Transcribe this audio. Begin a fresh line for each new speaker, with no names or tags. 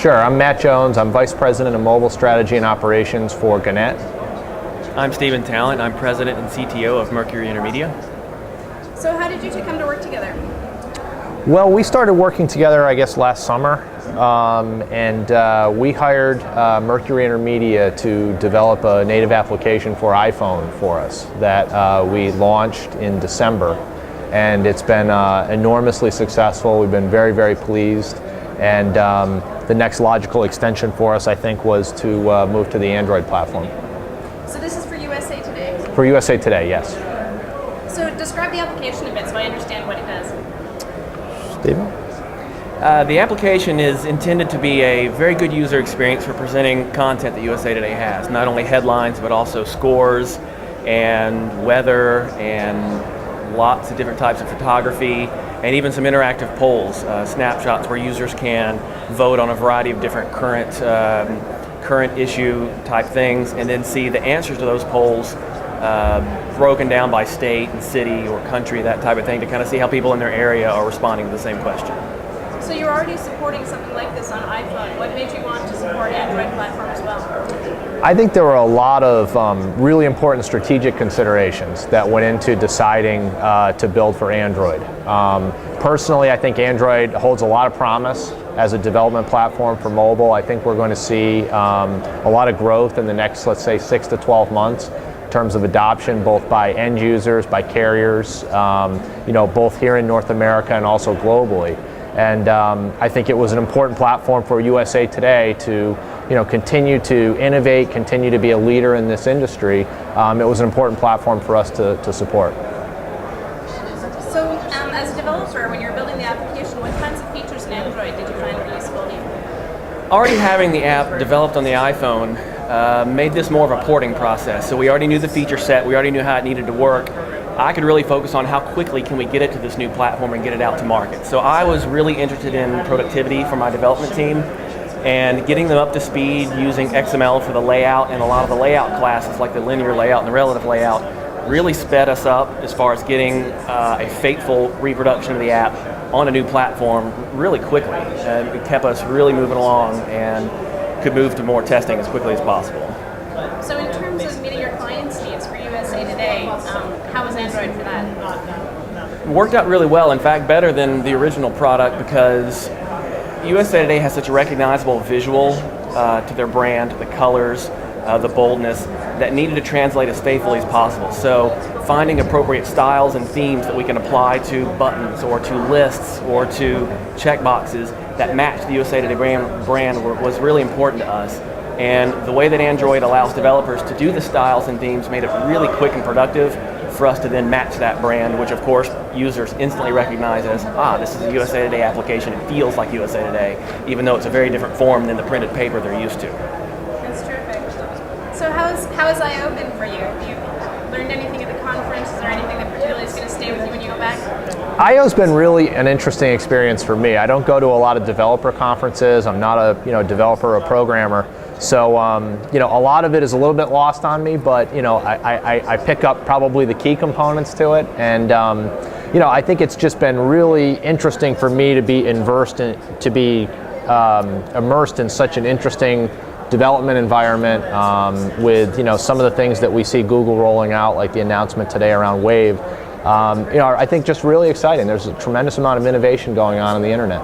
Sure, I'm Matt Jones. I'm Vice President of Mobile Strategy and Operations for Gannett.
I'm Stephen Talent. I'm President and CTO of Mercury Intermedia.
So how did you two come to work together?
Well, we started working together, I guess, last summer, and we hired Mercury Intermedia to develop a native application for iPhone for us that we launched in December, and it's been enormously successful. We've been very, very pleased, and the next logical extension for us, I think, was to move to the Android platform.
So this is for USA Today?
For USA Today, yes.
So describe the application a bit so I understand what it does.
Stephen?
The application is intended to be a very good user experience for presenting content that USA Today has. Not only headlines, but also scores and weather and lots of different types of photography, and even some interactive polls, snapshots where users can vote on a variety of different current issue type things, and then see the answers to those polls broken down by state and city or country, that type of thing, to kind of see how people in their area are responding to the same question.
So you're already supporting something like this on iPhone. What made you want to support Android platform as well?
I think there were a lot of really important strategic considerations that went into deciding to build for Android. Personally, I think Android holds a lot of promise as a development platform for mobile. I think we're going to see a lot of growth in the next, let's say, 6 to 12 months. In terms of adoption, both by end users, by carriers, both here in North America and also globally. And I think it was an important platform for USA Today to, continue to innovate, continue to be a leader in this industry. It was an important platform for us to support.
So, as a developer, when you're building the application, what kinds of features in Android did you find were useful?
Already having the app developed on the iPhone made this more of a porting process. So we already knew the feature set, we already knew how it needed to work. I could really focus on how quickly can we get it to this new platform and get it out to market. So I was really interested in productivity for my development team and getting them up to speed using XML for the layout, and a lot of the layout classes like the linear layout and the relative layout really sped us up as far as getting a faithful reproduction of the app on a new platform really quickly. It kept us really moving along and could move to more testing as quickly as possible.
So in terms of meeting your clients' needs for USA Today, how was Android for that?
It worked out really well, in fact better than the original product, because USA Today has such a recognizable visual to their brand, the colors, the boldness, that needed to translate as faithfully as possible. So finding appropriate styles and themes that we can apply to buttons or to lists or to checkboxes that match the USA Today brand was really important to us. And the way that Android allows developers to do the styles and themes made it really quick and productive for us to then match that brand, which of course users instantly recognize as, this is a USA Today application. It feels like USA Today, even though it's a very different form than the printed paper they're used to.
That's terrific. So how has I/O been for you? Have you learned anything at the conference? Is there anything that particularly is going to stay with you when you go back?
I/O's been really an interesting experience for me. I don't go to a lot of developer conferences. I'm not a developer or programmer. So a lot of it is a little bit lost on me, but I pick up probably the key components to it, and I think it's just been really interesting for me to be immersed in such an interesting development environment with some of the things that we see Google rolling out, like the announcement today around Wave. I think just really exciting. There's a tremendous amount of innovation going on the internet.